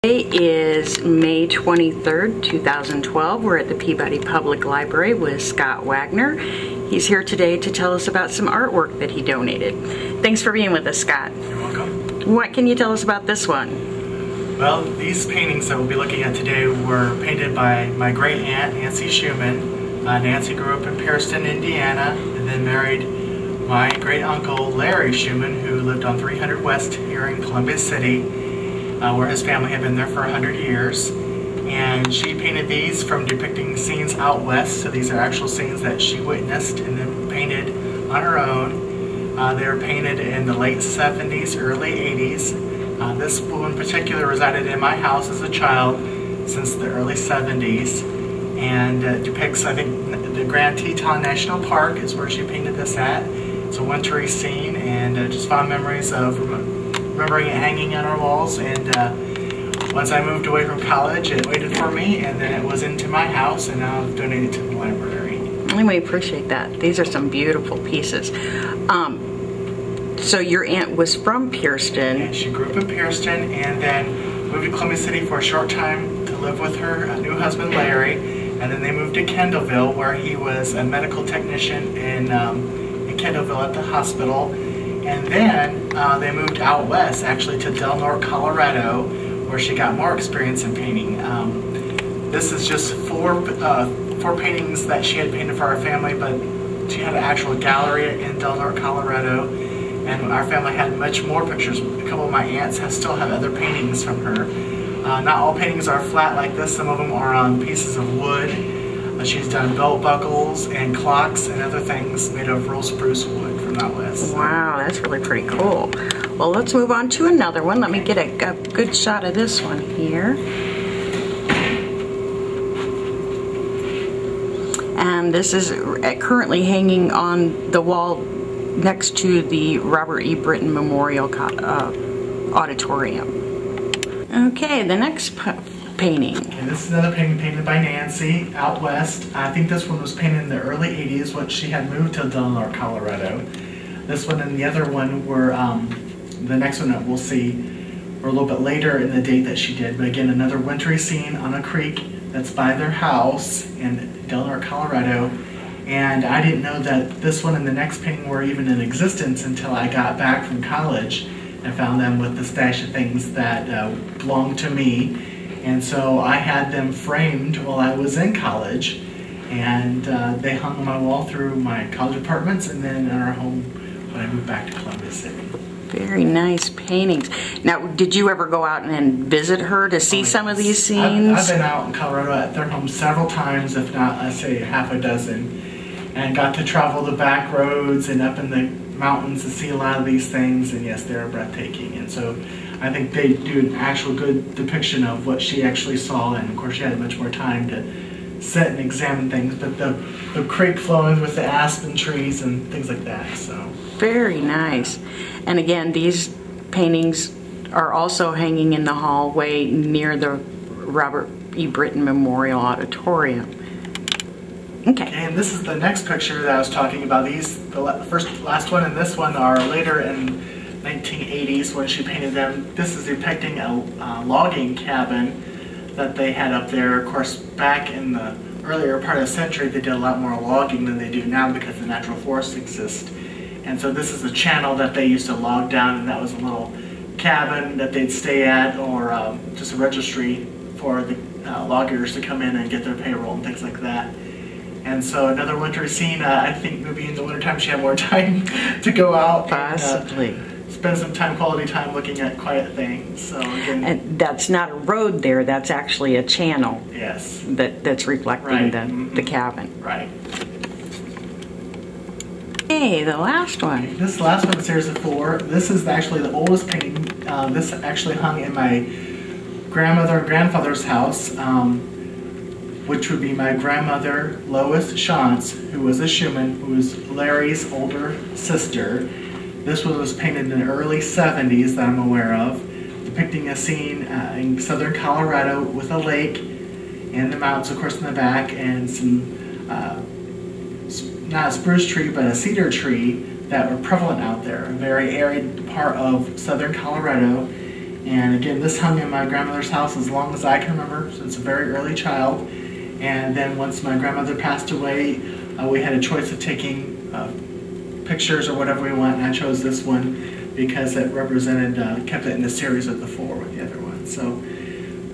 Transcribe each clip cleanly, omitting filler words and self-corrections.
Today is May 23rd, 2012. We're at the Peabody Public Library with Scott Wagner. He's here today to tell us about some artwork that he donated. Thanks for being with us, Scott. You're welcome. What can you tell us about this one? Well, these paintings that we'll be looking at today were painted by my great aunt, Nancy Schumann. Nancy grew up in Pierceton, Indiana, and then married my great uncle, Larry Schumann, who lived on 300 West here in Columbus City, where his family had been there for 100 years. And she painted these from depicting scenes out west, so these are actual scenes that she witnessed and then painted on her own. They were painted in the late 70s, early 80s. This one in particular resided in my house as a child since the early 70s, and depicts, I think, the Grand Teton National Park is where she painted this at. It's a wintry scene, and just fond memories of remembering it hanging on our walls. And once I moved away from college, it waited for me, and then it was into my house, and now I've donated to the library. We appreciate that. These are some beautiful pieces. So your aunt was from Pierceton. And she grew up in Pierceton, and then moved to Columbus City for a short time to live with her new husband, Larry. And then they moved to Kendallville, where he was a medical technician in Kendallville at the hospital. And then they moved out west, actually to Del Norte, Colorado, where she got more experience in painting. This is just four paintings that she had painted for our family, but she had an actual gallery in Del Norte, Colorado, and our family had much more pictures. A couple of my aunts still have other paintings from her. Not all paintings are flat like this. Some of them are on pieces of wood. She's done belt buckles and clocks and other things made of real spruce wood from out west. Wow, that's really pretty cool. Well, let's move on to another one. Let me get a good shot of this one here. And this is currently hanging on the wall next to the Robert E. Britton Memorial Auditorium. Okay, the next painting. And this is another painting painted by Nancy out west. I think this one was painted in the early 80s when she had moved to Del Norte, Colorado. This one and the other one were, the next one that we'll see, were a little bit later in the date that she did. But again, another wintry scene on a creek that's by their house in Del Norte, Colorado. And I didn't know that this one and the next painting were even in existence until I got back from college and found them with the stash of things that belonged to me. And so I had them framed while I was in college, and they hung on my wall through my college apartments and then in our home when I moved back to Columbus City. Very nice paintings. Now, did you ever go out and visit her to see some of these scenes? I've been out in Colorado at their home several times, if not, I'd say half a dozen, and got to travel the back roads and up in the mountains to see a lot of these things, and yes, they're breathtaking. And so I think they do an actual good depiction of what she actually saw, and of course she had much more time to sit and examine things, but the creek flowing with the aspen trees and things like that. So very nice. And again, these paintings are also hanging in the hallway near the Robert E. Britton Memorial Auditorium. Okay. And this is the next picture that I was talking about. These, the last one and this one are later in 1980s when she painted them. This is depicting a logging cabin that they had up there. Of course, back in the earlier part of the century, they did a lot more logging than they do now because the natural forests exist. And so this is a channel that they used to log down, and that was a little cabin that they'd stay at, or just a registry for the loggers to come in and get their payroll and things like that. And so another wintry scene. I think maybe in the wintertime she had more time to go out. Possibly. And, spend some quality time looking at quiet things. So again, and that's not a road there, that's actually a channel. Yes. That's reflecting the cabin. Right. Hey, the last one. This last one, series of four. This is actually the oldest painting. This actually hung in my grandmother and grandfather's house, which would be my grandmother, Lois Shantz, who was a Schumann, who was Larry's older sister. This one was painted in the early 70s that I'm aware of, depicting a scene in southern Colorado with a lake and the mountains, of course, in the back, and some, not a spruce tree, but a cedar tree that were prevalent out there, a very arid part of southern Colorado. And again, this hung in my grandmother's house as long as I can remember, so it's a very early child. And then once my grandmother passed away, we had a choice of taking pictures or whatever we want, and I chose this one because it represented, kept it in a series of the 4 with the other one. So,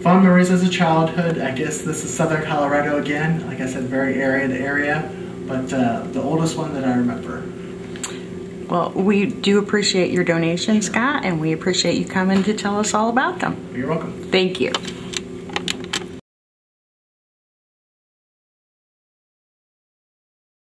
fond memories as a childhood. I guess this is southern Colorado again. Like I said, very arid area, but the oldest one that I remember. Well, we do appreciate your donation, Scott, and we appreciate you coming to tell us all about them. You're welcome. Thank you.